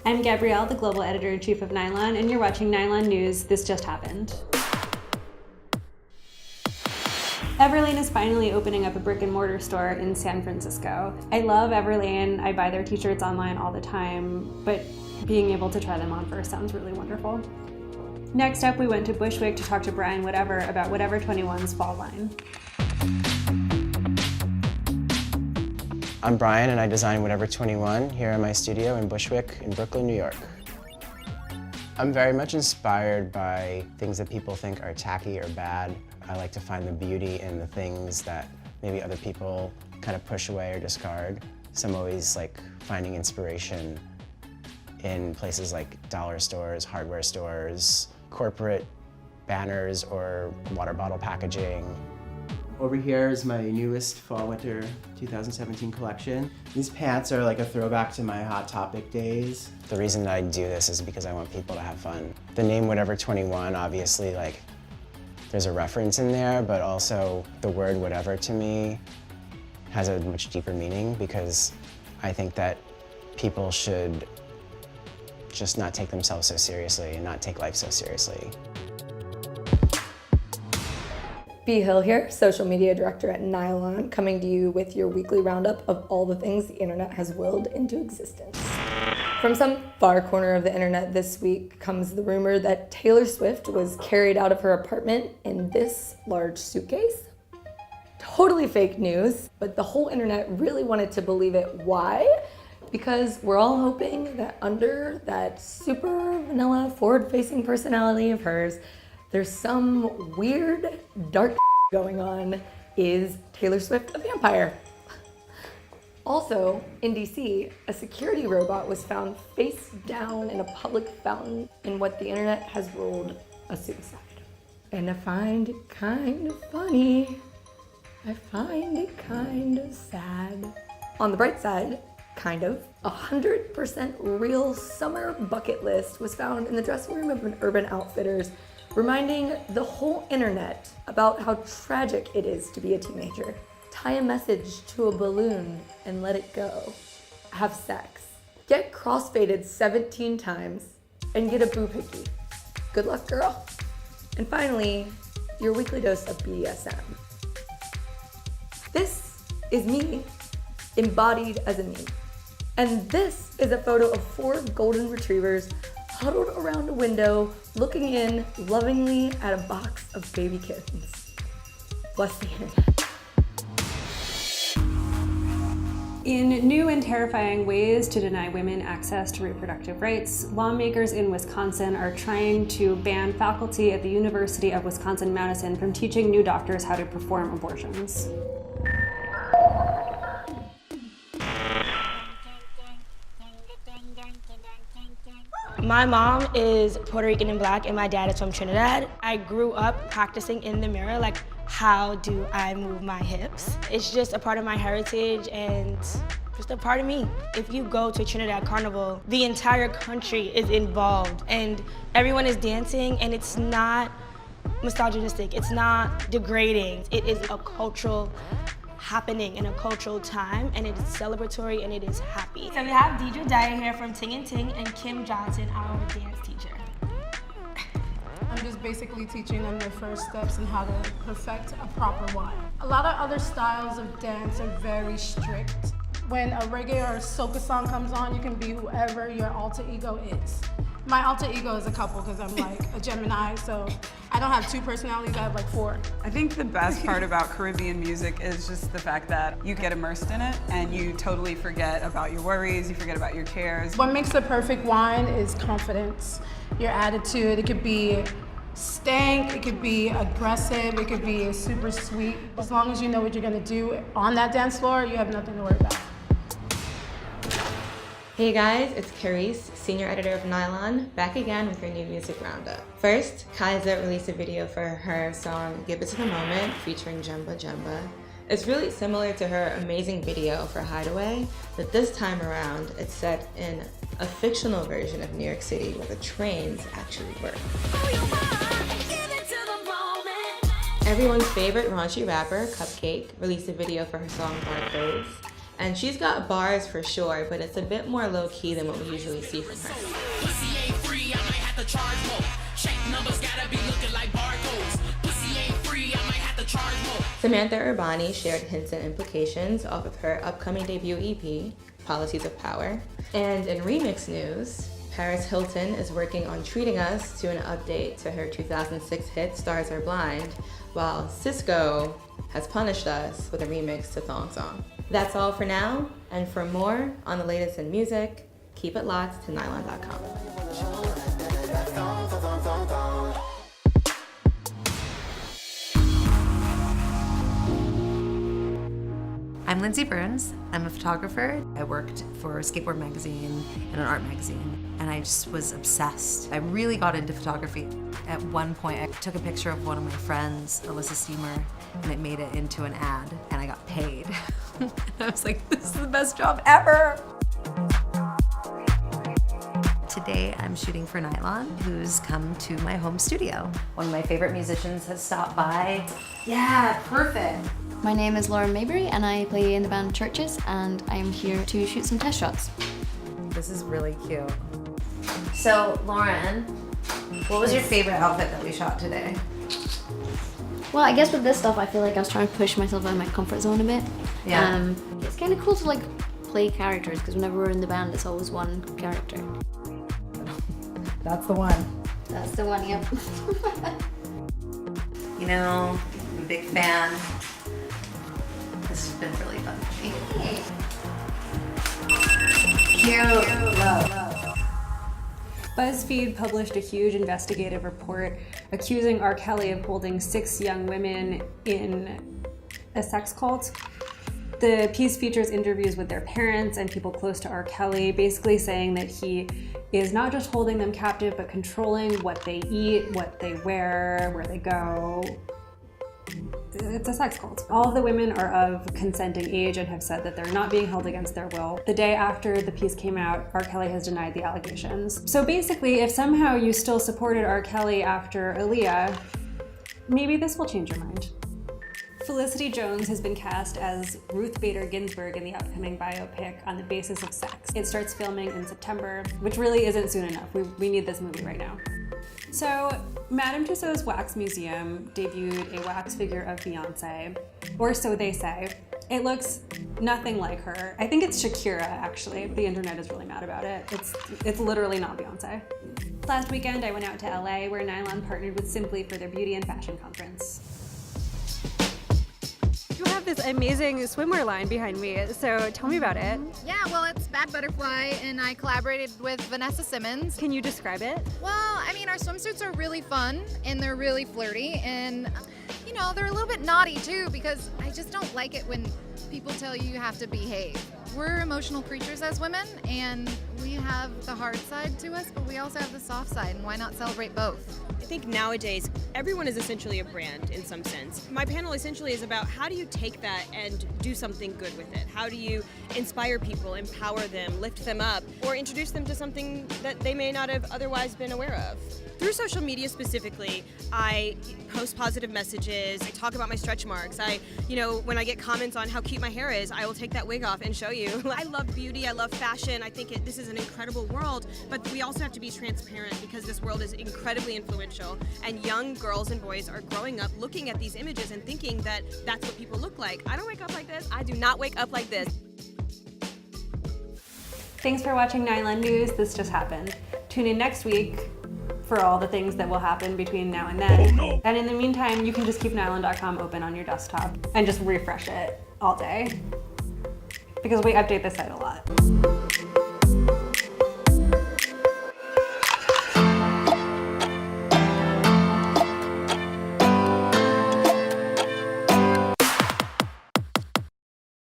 I'm Gabrielle, the global editor-in-chief of Nylon, and you're watching Nylon News, This Just Happened. Everlane is finally opening up a brick-and-mortar store in San Francisco. I love Everlane. I buy their t-shirts online all the time, but being able to try them on first sounds really wonderful. Next up, we went to Bushwick to talk to Brian Whatever about Whatever 21's fall line. I'm Brian and I design Whatever 21 here in my studio in Bushwick in Brooklyn, New York. I'm very much inspired by things that people think are tacky or bad. I like to find the beauty in the things that maybe other people kind of push away or discard. So I'm always like finding inspiration in places like dollar stores, hardware stores, corporate banners or water bottle packaging. Over here is my newest fall-winter 2017 collection. These pants are like a throwback to my Hot Topic days. The reason that I do this is because I want people to have fun. The name Whatever 21, obviously, like, there's a reference in there, but also the word whatever to me has a much deeper meaning because I think that people should just not take themselves so seriously and not take life so seriously. B. Hill here, social media director at Nylon, coming to you with your weekly roundup of all the things the internet has willed into existence. From some far corner of the internet this week comes the rumor that Taylor Swift was carried out of her apartment in this large suitcase. Totally fake news, but the whole internet really wanted to believe it. Why? Because we're all hoping that under that super vanilla forward-facing personality of hers, there's some weird, dark going on. Is Taylor Swift a vampire? Also, in DC, a security robot was found face down in a public fountain in what the internet has ruled a suicide. And I find it kind of funny. I find it kind of sad. On the bright side, kind of, 100% real summer bucket list was found in the dressing room of an Urban Outfitters, reminding the whole internet about how tragic it is to be a teenager. Tie a message to a balloon and let it go. Have sex. Get crossfaded 17 times and get a boo hickey. Good luck, girl. And finally, your weekly dose of BDSM. This is me, embodied as a meme. And this is a photo of 4 golden retrievers huddled around a window, looking in lovingly at a box of baby kittens. Bless the internet. In new and terrifying ways to deny women access to reproductive rights, lawmakers in Wisconsin are trying to ban faculty at the University of Wisconsin-Madison from teaching new doctors how to perform abortions. My mom is Puerto Rican and Black, and my dad is from Trinidad. I grew up practicing in the mirror, like, how do I move my hips? It's just a part of my heritage and just a part of me. If you go to Trinidad Carnival, the entire country is involved, and everyone is dancing, and it's not misogynistic, it's not degrading. It is a cultural happening in a cultural time, and it is celebratory and it is happy. So we have Deidre Dyer here from Ting and Ting and Kim Johnson, our dance teacher. I'm just basically teaching them the first steps in how to perfect a proper one. A lot of other styles of dance are very strict. When a reggae or a soca song comes on, you can be whoever your alter ego is. My alter ego is a couple because I'm like a Gemini, so I don't have 2 personalities, I have like 4. I think the best part about Caribbean music is just the fact that you get immersed in it and you totally forget about your worries, you forget about your cares. What makes the perfect wine is confidence, your attitude. It could be stank, it could be aggressive, it could be super sweet. As long as you know what you're gonna do on that dance floor, you have nothing to worry about. Hey guys, it's Keryce, senior editor of Nylon, back again with your new music roundup. First, Kaiser released a video for her song Give It to the Moment featuring Jumba Jumba. It's really similar to her amazing video for Hideaway, but this time around it's set in a fictional version of New York City where the trains actually work. Everyone's favorite raunchy rapper, Cupcake, released a video for her song Barcodes. And she's got bars for sure, but it's a bit more low-key than what we usually see from her. Pussy ain't free, I might have to charge more. Check numbers gotta be looking like barcodes. Pussy ain't free, I might have to charge more. Samantha Urbani shared hints and implications off of her upcoming debut EP, Policies of Power. And in remix news, Paris Hilton is working on treating us to an update to her 2006 hit Stars Are Blind, while Cisco has punished us with a remix to Thong Song. That's all for now, and for more on the latest in music, keep it locked to Nylon.com. I'm Lindsey Byrnes. I'm a photographer. I worked for a skateboard magazine and an art magazine, and I just was obsessed. I really got into photography. At one point, I took a picture of one of my friends, Alyssa Steamer, and it made it into an ad, and I got paid. I was like, this is the best job ever! Today, I'm shooting for Nylon, who's come to my home studio. One of my favorite musicians has stopped by. Yeah, perfect. My name is Lauren Mayberry and I play in the band Chvrches, and I'm here to shoot some test shots. This is really cute. So, Lauren, what was your favorite outfit that we shot today? Well, I guess with this stuff, I feel like I was trying to push myself out of my comfort zone a bit. Yeah. It's kind of cool to like play characters, because whenever we're in the band, it's always one character. That's the one. That's the one, yep. You know, I'm a big fan. This has been really fun for me. Cute. Love. BuzzFeed published a huge investigative report accusing R. Kelly of holding 6 young women in a sex cult. The piece features interviews with their parents and people close to R. Kelly, basically saying that he is not just holding them captive, but controlling what they eat, what they wear, where they go. It's a sex cult. All of the women are of consenting age and have said that they're not being held against their will. The day after the piece came out, R. Kelly has denied the allegations. So basically, if somehow you still supported R. Kelly after Aaliyah, maybe this will change your mind. Felicity Jones has been cast as Ruth Bader Ginsburg in the upcoming biopic On the Basis of Sex. It starts filming in September, which really isn't soon enough. We need this movie right now. So, Madame Tussauds Wax Museum debuted a wax figure of Beyonce, or so they say. It looks nothing like her. I think it's Shakira, actually. The internet is really mad about it. It's literally not Beyonce. Last weekend, I went out to LA, where Nylon partnered with Simply for their beauty and fashion conference. You have this amazing swimwear line behind me, so tell me about it. Yeah, well, it's Bad Butterfly, and I collaborated with Vanessa Simmons. Can you describe it? Well, I mean, our swimsuits are really fun, and they're really flirty, and, you know, they're a little bit naughty, too, because I just don't like it when people tell you you have to behave. We're emotional creatures as women, and we have the hard side to us, but we also have the soft side, and why not celebrate both? I think nowadays, everyone is essentially a brand in some sense. My panel essentially is about how do you take that and do something good with it? How do you inspire people, empower them, lift them up, or introduce them to something that they may not have otherwise been aware of? Through social media specifically, I post positive messages, I talk about my stretch marks, when I get comments on how cute my hair is, I will take that wig off and show you. I love beauty, I love fashion, I think this is an incredible world, but we also have to be transparent because this world is incredibly influential, and young girls and boys are growing up looking at these images and thinking that that's what people look like. I don't wake up like this, I do not wake up like this. Thanks for watching Nylon News. This just happened. Tune in next week for all the things that will happen between now and then. Oh, no. And in the meantime, you can just keep nylon.com open on your desktop and just refresh it all day, because we update the site a lot.